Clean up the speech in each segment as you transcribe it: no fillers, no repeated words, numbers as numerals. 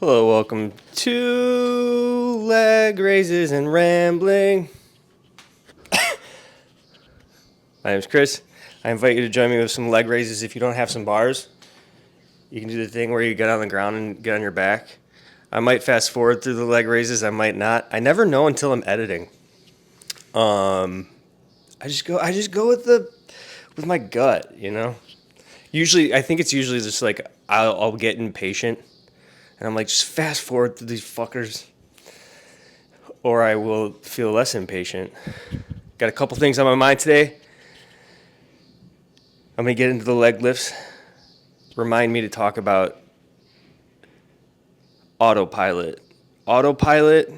Hello, welcome to Leg Raises and Rambling. My name is Chris. I invite you to join me with some leg raises. If you don't have some bars, you can do the thing where you get on the ground and get on your back. I might fast forward through the leg raises. I might not. I never know until I'm editing. I just go with my gut, you know. Usually, I think it's usually just like I'll get impatient, and I'm like, just fast forward through these fuckers, or I will feel less impatient. Got a couple things on my mind today. I'm gonna get into the leg lifts. Remind me to talk about autopilot. Autopilot.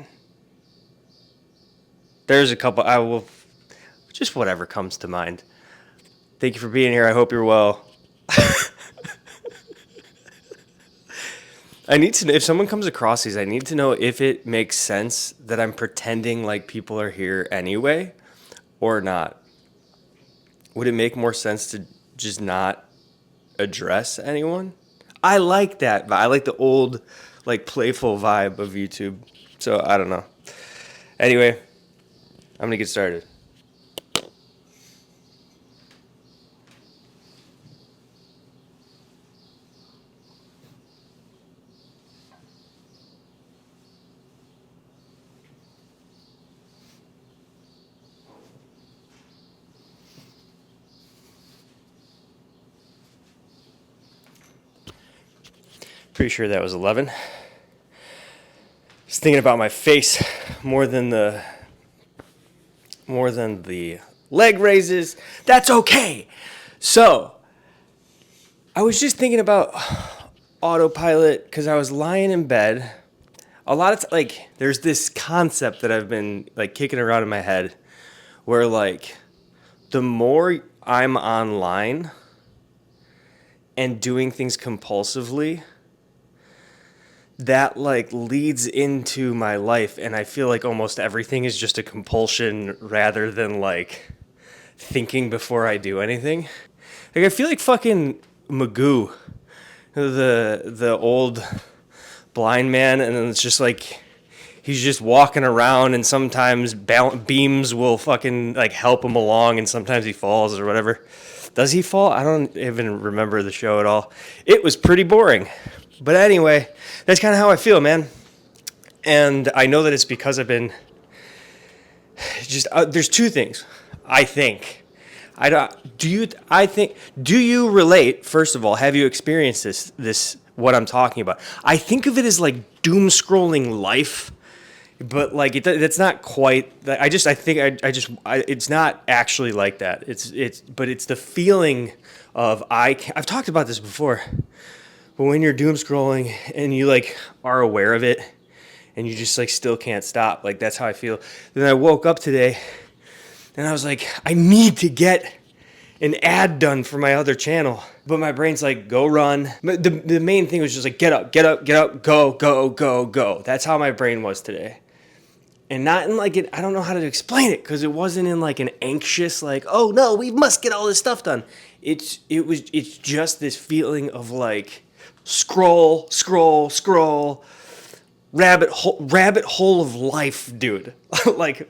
There's a couple. I will just whatever comes to mind. Thank you for being here. I hope you're well. I need to know if someone comes across these, I need to know if it makes sense that I'm pretending like people are here anyway or not. Would it make more sense to just not address anyone? I like that. I like the old, like, playful vibe of YouTube. So I don't know. Anyway, I'm gonna get started. Pretty sure that was 11. Just thinking about my face more than the leg raises. That's okay. So, I was just thinking about autopilot because I was lying in bed. A lot of there's this concept that I've been like kicking around in my head where like the more I'm online and doing things compulsively, that like leads into my life, and I feel like almost everything is just a compulsion rather than like thinking before I do anything. Like I feel like fucking Magoo, the old blind man, and then it's just like he's just walking around, and sometimes beams will fucking like help him along, and sometimes he falls or whatever. Does he fall? I don't even remember the show at all. It was pretty boring. But anyway, that's kind of how I feel, man. And I know that it's because I've been just there's two things. I think. Do you relate? First of all, have you experienced this what I'm talking about? I think of it as like doom scrolling life, but like it's not quite. It's not actually like that. But it's the feeling of I've talked about this before. But when you're doom scrolling and you like are aware of it and you just like still can't stop, like that's how I feel. Then I woke up today and I was like, I need to get an ad done for my other channel. But my brain's like, go run. But the main thing was just like, get up, go, go, go, go. That's how my brain was today. And not in like I don't know how to explain it because it wasn't in like an anxious like, oh no, we must get all this stuff done. It's just this feeling of like, scroll, rabbit hole of life, dude. Like,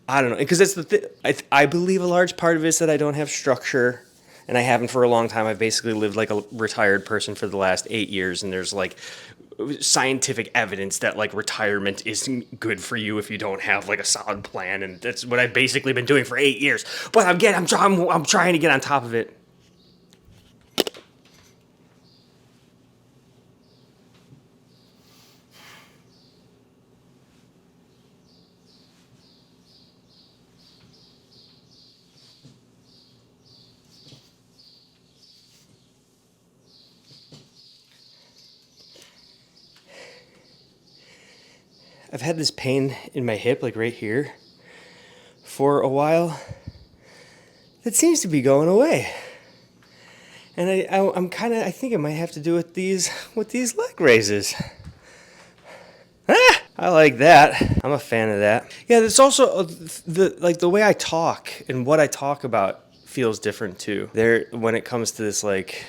I don't know, because that's the thing. I believe a large part of it is that I don't have structure, and I haven't for a long time. I've basically lived like a retired person for the last 8 years, and there's like scientific evidence that like retirement isn't good for you if you don't have like a solid plan, and that's what I've basically been doing for 8 years. But I'm trying to get on top of it. I've had this pain in my hip, like right here, for a while. That seems to be going away. And I think it might have to do with these leg raises. I like that. I'm a fan of that. Yeah, there's also the way I talk and what I talk about feels different too. When it comes to this like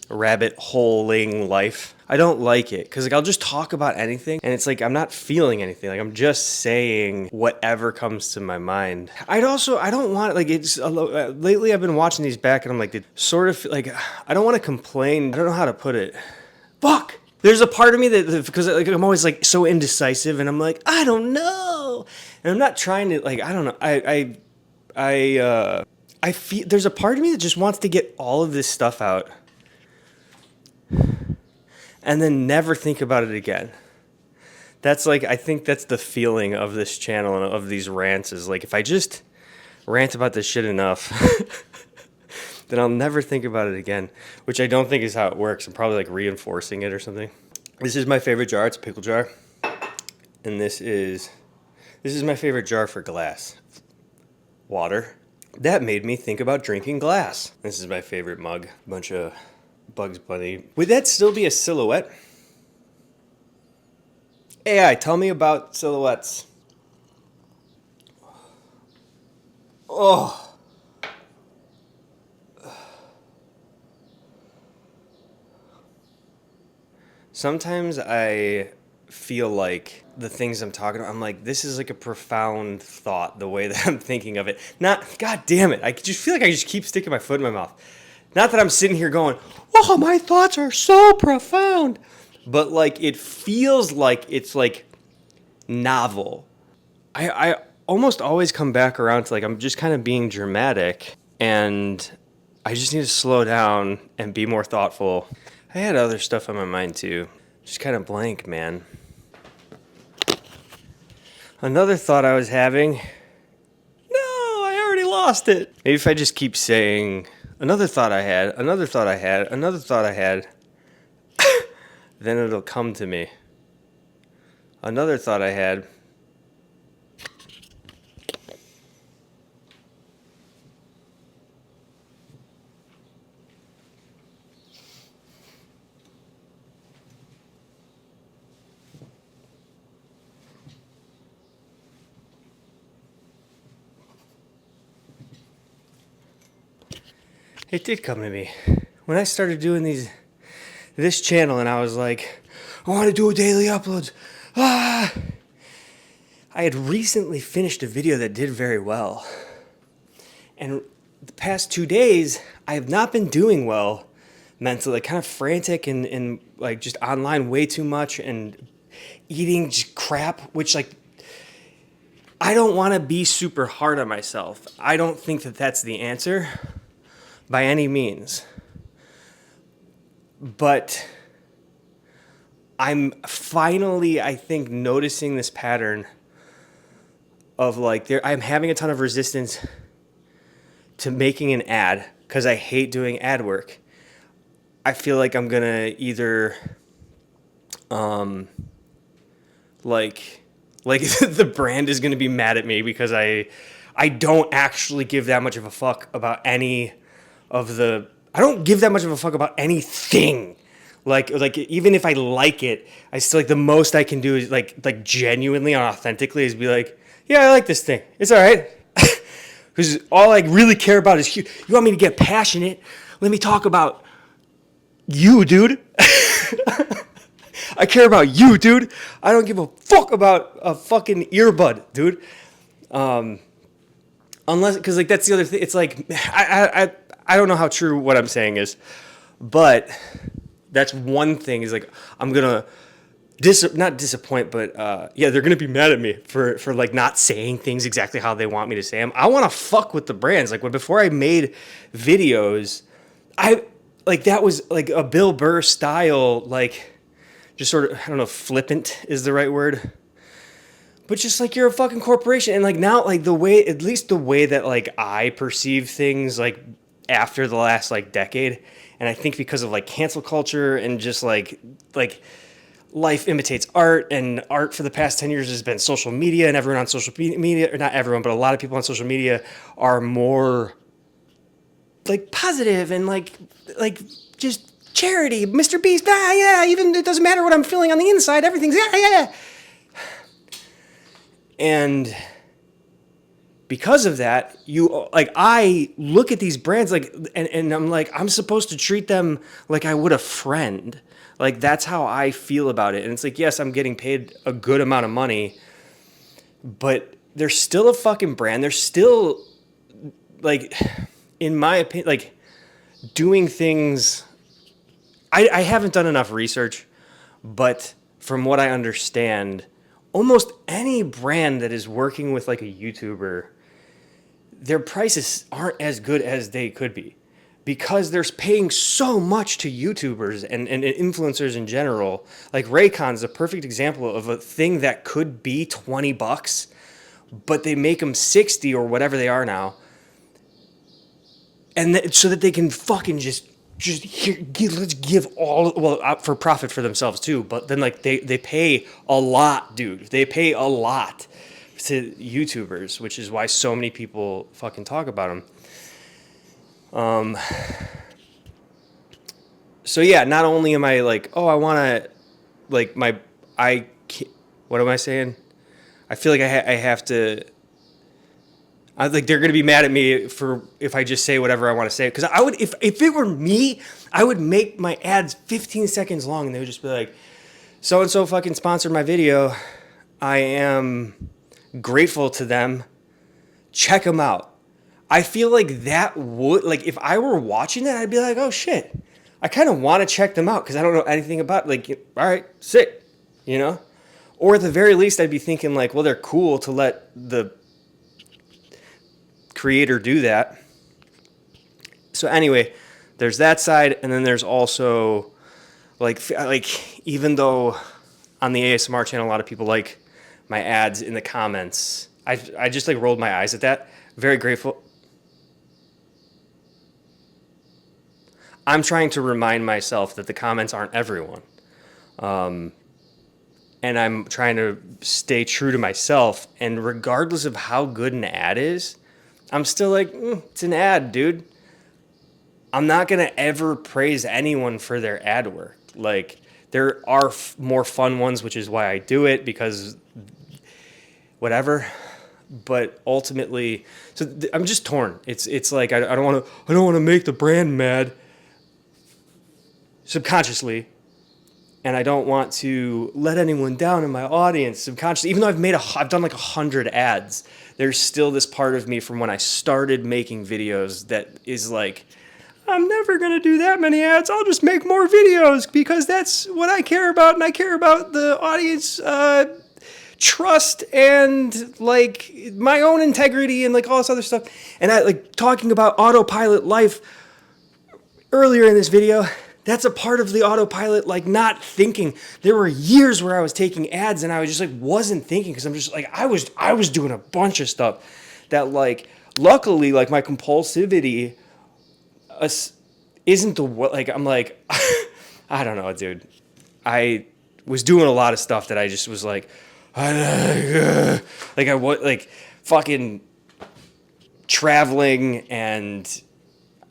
rabbit holing life. I don't like it because like I'll just talk about anything and it's like I'm not feeling anything. Like I'm just saying whatever comes to my mind. I don't want like it's lately I've been watching these back and I'm like it sort of like I don't want to complain. I don't know how to put it. Fuck. There's a part of me that because like I'm always like so indecisive and I'm like I don't know. And I'm not trying to like I don't know. I feel there's a part of me that just wants to get all of this stuff out and then never think about it again. That's like, I think that's the feeling of this channel and of these rants is like, if I just rant about this shit enough, then I'll never think about it again, which I don't think is how it works. I'm probably like reinforcing it or something. This is my favorite jar. It's a pickle jar. And this is my favorite jar for glass. Water. That made me think about drinking glass. This is my favorite mug. Bunch of Bugs Bunny. Would that still be a silhouette? AI, tell me about silhouettes. Oh. Sometimes I feel like the things I'm talking about, I'm like, this is like a profound thought, the way that I'm thinking of it. Not, God damn it, I just feel like I just keep sticking my foot in my mouth. Not that I'm sitting here going, oh, my thoughts are so profound. But like, it feels like it's like novel. I almost always come back around to like, I'm just kind of being dramatic and I just need to slow down and be more thoughtful. I had other stuff on my mind too. Just kind of blank, man. Another thought I was having. No, I already lost it. Maybe if I just keep saying, another thought I had, another thought I had, another thought I had, then it'll come to me. Another thought I had. It did come to me. When I started doing this channel and I was like, I want to do a daily uploads. I had recently finished a video that did very well. And the past 2 days, I have not been doing well mentally, like kind of frantic and like just online way too much and eating just crap, which like, I don't want to be super hard on myself. I don't think that that's the answer by any means. But I'm finally, I think, noticing this pattern of like, I'm having a ton of resistance to making an ad because I hate doing ad work. I feel like I'm gonna either, like the brand is gonna be mad at me because I don't actually give that much of a fuck about any of the. I don't give that much of a fuck about anything. Like even if I like it, I still like the most I can do is like genuinely and authentically is be like, yeah, I like this thing. It's all right. Because all I really care about is you want me to get passionate. Let me talk about you, dude. I care about you, dude. I don't give a fuck about a fucking earbud, dude. Unless, because like that's the other thing. It's like I don't know how true what I'm saying is, but that's one thing is like I'm gonna not disappoint, but yeah, they're gonna be mad at me for like not saying things exactly how they want me to say them. I want to fuck with the brands. Like before I made videos, that was like a Bill Burr style, like just sort of, I don't know if flippant is the right word, but just like you're a fucking corporation. And like now, like at least the way that like I perceive things like after the last like decade, and I think because of like cancel culture and just like life imitates art, and art for the past 10 years has been social media, and everyone on social media, or not everyone, but a lot of people on social media are more like positive and like just charity, Mr. Beast, yeah, even it doesn't matter what I'm feeling on the inside, everything's yeah. And because of that, you like I look at these brands like and I'm like I'm supposed to treat them like I would a friend. Like that's how I feel about it. And it's like, yes, I'm getting paid a good amount of money, but they're still a fucking brand. They're still like in my opinion like doing things I haven't done enough research, but from what I understand, almost any brand that is working with like a YouTuber, their prices aren't as good as they could be because they're paying so much to YouTubers and influencers in general. Like Raycon's a perfect example of a thing that could be $20, but they make them 60 or whatever they are now. And so that they can fucking just let's give all for profit for themselves too, but then like they pay a lot, dude. They pay a lot to YouTubers, which is why so many people fucking talk about them. So yeah, not only am I like, oh, I want to like what am I saying? I feel like I have to. I like they're gonna be mad at me for if I just say whatever I want to say. Because I would, if it were me, I would make my ads 15 seconds long, and they would just be like, "So and so fucking sponsored my video. I am grateful to them. Check them out." I feel like that would like if I were watching that, I'd be like, "Oh shit, I kind of want to check them out because I don't know anything about like, all right, sick, you know." Or at the very least, I'd be thinking like, well, they're cool to let the creator do that. So anyway, there's that side, and then there's also like even though on the ASMR channel a lot of people like my ads in the comments, I just like rolled my eyes at that. Very grateful. I'm trying to remind myself that the comments aren't everyone. And I'm trying to stay true to myself, and regardless of how good an ad is, I'm still like, it's an ad, dude. I'm not going to ever praise anyone for their ad work. Like, there are more fun ones, which is why I do it, because whatever. But ultimately, so I'm just torn. It's like, I don't want to make the brand mad subconsciously. And I don't want to let anyone down in my audience subconsciously. Even though I've done like 100 ads, there's still this part of me from when I started making videos that is like, I'm never going to do that many ads. I'll just make more videos because that's what I care about. And I care about the audience trust and like my own integrity and like all this other stuff. And I like talking about autopilot life earlier in this video. That's a part of the autopilot, like not thinking. There were years where I was taking ads and I was just like wasn't thinking because I'm just like I was doing a bunch of stuff that like luckily like my compulsivity isn't the like I'm like I don't know, dude. I was doing a lot of stuff that I just was like like I was like fucking traveling, and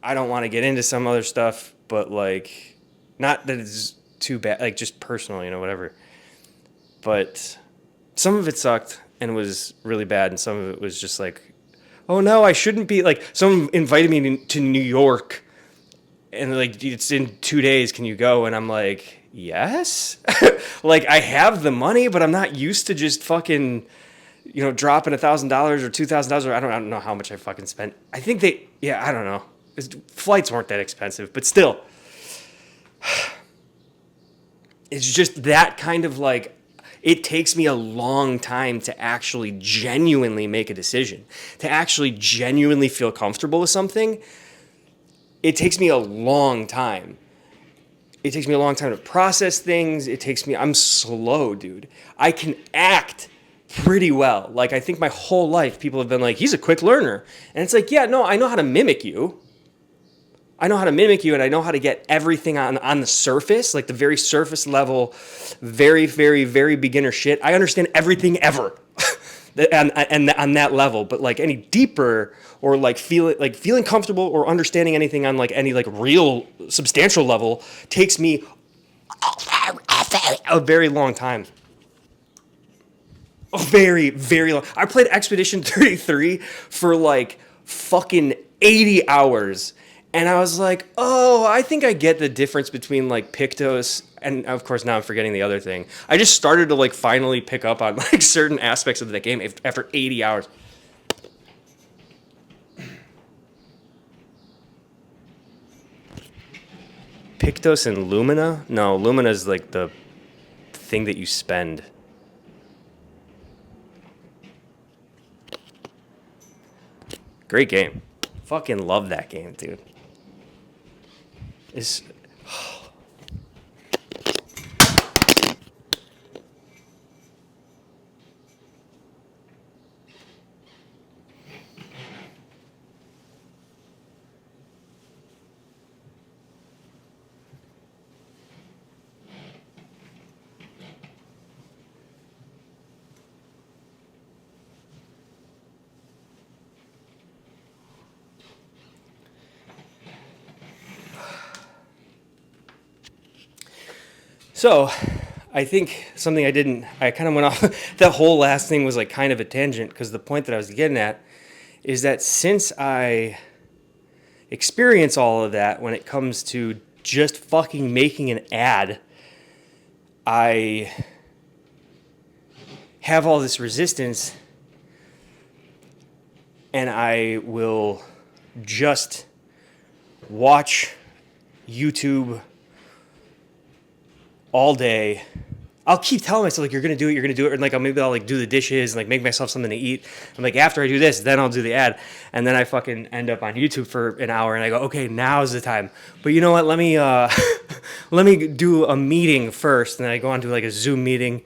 I don't want to get into some other stuff. But, like, not that it's too bad, like, just personal, you know, whatever. But some of it sucked and was really bad, and some of it was just like, oh, no, I shouldn't be, like, someone invited me to New York, and, like, it's in 2 days, can you go? And I'm like, yes? Like, I have the money, but I'm not used to just fucking, you know, dropping $1,000 or $2,000, or I don't know how much I fucking spent. I think I don't know. Flights weren't that expensive, but still, it's just that kind of like, it takes me a long time to actually genuinely make a decision, to actually genuinely feel comfortable with something. It takes me a long time. It takes me a long time to process things. I'm slow, dude. I can act pretty well. Like, I think my whole life people have been like, he's a quick learner. And it's like, yeah, no, I know how to mimic you. And I know how to get everything on the surface, like the very surface level, very, very, very beginner shit. I understand everything ever and on that level, but like any deeper or like feeling comfortable or understanding anything on like any like real substantial level takes me a very long time. very, very long. I played Expedition 33 for like fucking 80 hours. And I was like, oh, I think I get the difference between like Pictos and of course now I'm forgetting the other thing. I just started to like finally pick up on like certain aspects of the game after 80 hours. Pictos and Lumina? No, Lumina is like the thing that you spend. Great game. Fucking love that game, dude. It's so I think something I kind of went off, that whole last thing was like kind of a tangent because the point that I was getting at is that since I experience all of that when it comes to just fucking making an ad, I have all this resistance and I will just watch YouTube all day. I'll keep telling myself like you're gonna do it, and like I'll like do the dishes and like make myself something to eat. I'm like after I do this, then I'll do the ad, and then I fucking end up on YouTube for an hour, and I go, okay, now's the time. But you know what? Let me let me do a meeting first, and then I go on to like a Zoom meeting,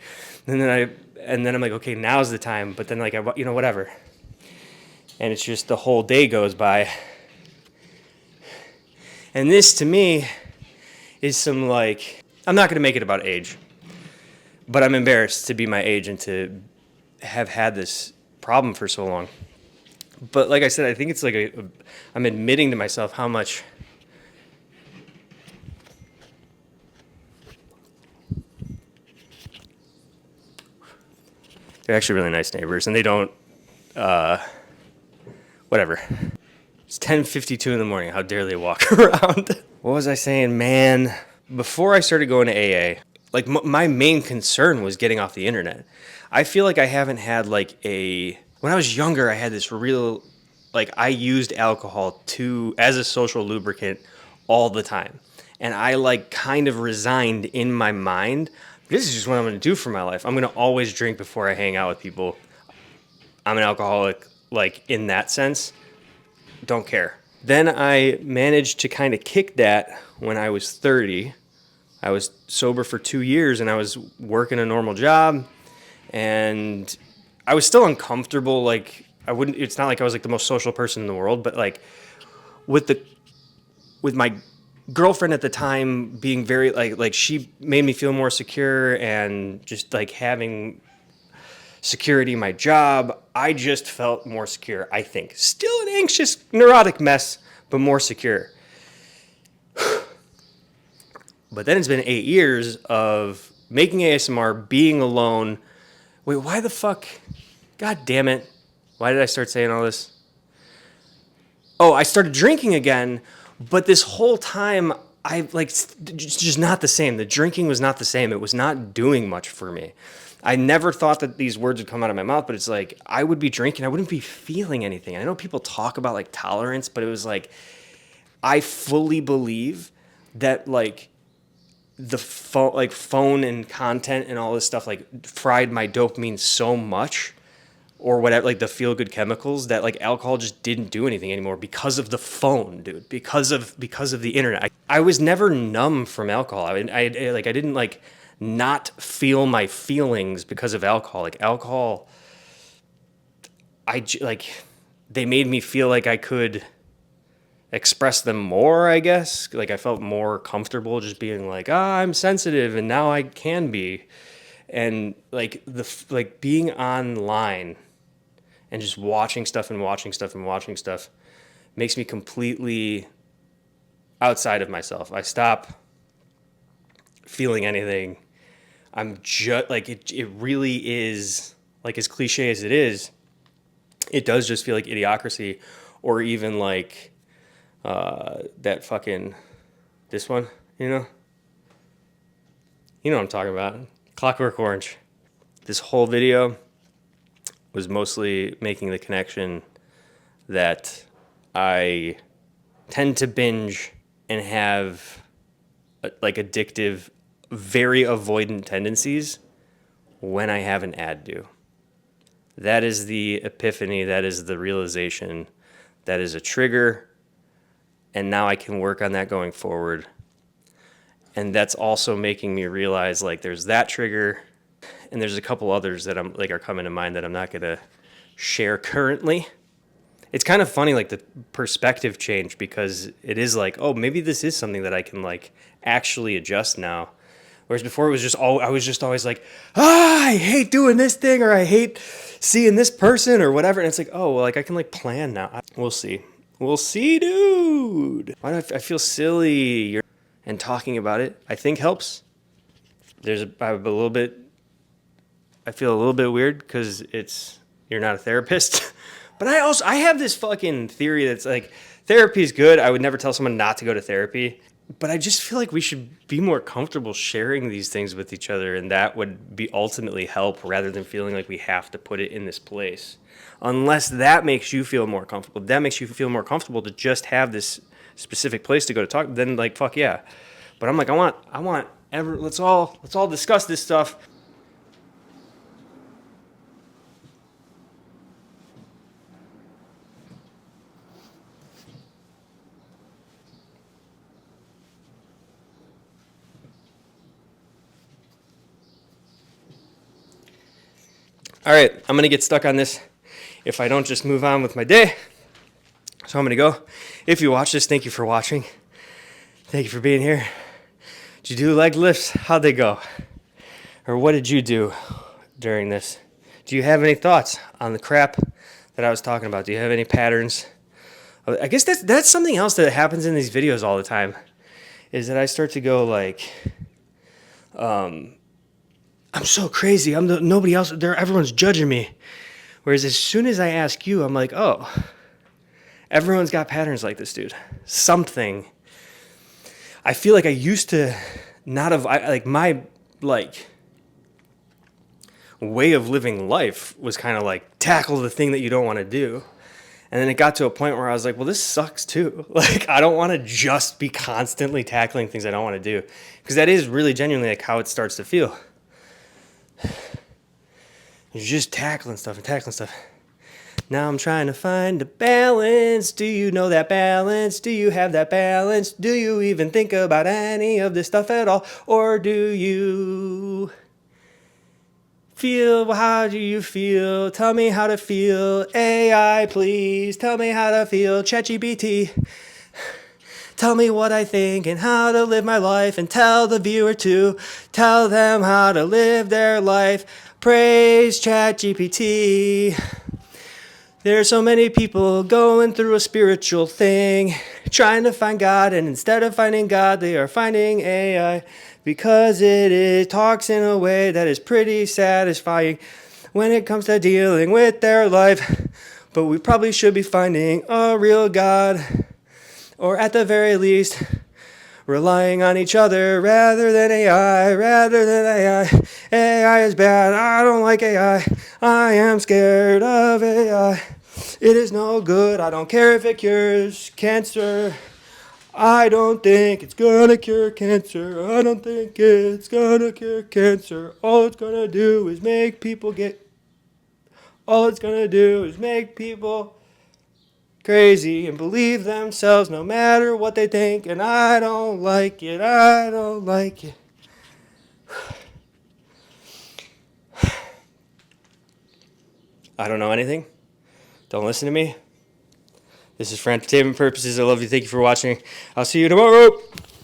and then I'm like, okay, now's the time. But then like whatever, and it's just the whole day goes by, and this to me is some like I'm not gonna make it about age. But I'm embarrassed to be my age and to have had this problem for so long. But like I said, I think it's like I'm admitting to myself how much they're actually really nice neighbors, and they don't, whatever. It's 10:52 in the morning. How dare they walk around? What was I saying, man? Before I started going to AA, like my main concern was getting off the internet. I feel like I haven't had like when I was younger, I had this real, like I used alcohol as a social lubricant all the time. And I like kind of resigned in my mind, this is just what I'm going to do for my life. I'm going to always drink before I hang out with people. I'm an alcoholic, like in that sense. Don't care. Then I managed to kind of kick that when I was 30. I was sober for 2 years and I was working a normal job and I was still uncomfortable. Like it's not like I was like the most social person in the world, but like with my girlfriend at the time being very like she made me feel more secure and just like having security in my job, I just felt more secure, I think. Still an anxious, neurotic mess, but more secure. But then it's been 8 years of making ASMR, being alone. Wait, why the fuck? God damn it. Why did I start saying all this? Oh, I started drinking again, but this whole time, it's just not the same. The drinking was not the same. It was not doing much for me. I never thought that these words would come out of my mouth, but it's like, I would be drinking, I wouldn't be feeling anything. I know people talk about like tolerance, but it was like, I fully believe that like, the phone and content and all this stuff like fried my dopamine so much or whatever, like the feel good chemicals, that like alcohol just didn't do anything anymore because of the phone, dude, because of the internet. I was never numb from alcohol. I didn't like not feel my feelings because of alcohol. Like alcohol, they made me feel like I could express them more, I guess. Like I felt more comfortable just being like, I'm sensitive and now I can be. And like being online and just watching stuff makes me completely outside of myself. I stop feeling anything. I'm just like, it really is like as cliche as it is, it does just feel like Idiocracy, or even like that fucking this one, you know what I'm talking about, Clockwork Orange. This whole video was mostly making the connection that I tend to binge and have like addictive, very avoidant tendencies when I have an ad due. That is the epiphany, that is the realization, that is a trigger, and now I can work on that going forward. And that's also making me realize like there's that trigger, and there's a couple others that I'm like are coming to mind that I'm not gonna share currently. It's kind of funny, like the perspective change, because it is like, oh, maybe this is something that I can like actually adjust now. Whereas before it was just I was just always like, I hate doing this thing, or I hate seeing this person or whatever. And it's like, oh, well, like I can like plan now. We'll see. We'll see, dude. Why do I feel silly? And talking about it, I think helps. I feel a little bit weird because you're not a therapist. But I have this fucking theory that's like, therapy is good. I would never tell someone not to go to therapy. But I just feel like we should be more comfortable sharing these things with each other, and that would be ultimately help rather than feeling like we have to put it in this place. Unless that makes you feel more comfortable. That makes you feel more comfortable to just have this specific place to go to talk, then like fuck yeah. But I'm like, let's all discuss this stuff. All right, I'm going to get stuck on this if I don't just move on with my day. So I'm going to go. If you watch this, thank you for watching. Thank you for being here. Did you do leg lifts? How'd they go? Or what did you do during this? Do you have any thoughts on the crap that I was talking about? Do you have any patterns? I guess that's something else that happens in these videos all the time, is that I start to go like, I'm so crazy. Nobody else there. Everyone's judging me. Whereas as soon as I ask you, I'm like, oh, everyone's got patterns like this, dude. Something. I feel like I used to not have my way of living life was kind of like tackle the thing that you don't want to do. And then it got to a point where I was like, well, this sucks too. Like, I don't want to just be constantly tackling things I don't want to do. Because that is really genuinely like how it starts to feel. You're just tackling stuff. Now I'm trying to find a balance. Do you know that balance? Do you have that balance? Do you even think about any of this stuff at all? Or do you feel? How do you feel? Tell me how to feel. AI, please. Tell me how to feel. ChatGPT. Tell me what I think and how to live my life, and tell the viewer to tell them how to live their life. Praise ChatGPT. There's so many people going through a spiritual thing, trying to find God, and instead of finding God, they are finding AI because it talks in a way that is pretty satisfying when it comes to dealing with their life. But we probably should be finding a real God, or at the very least, relying on each other rather than AI. AI is bad. I don't like AI. I am scared of AI. It is no good. I don't care if it cures cancer. I don't think it's gonna cure cancer. I don't think it's gonna cure cancer. All it's gonna do is make people crazy and believe themselves no matter what they think, and I don't like it. I don't know anything. Don't listen to me. This is for entertainment purposes. I love you. Thank you for watching. I'll see you tomorrow.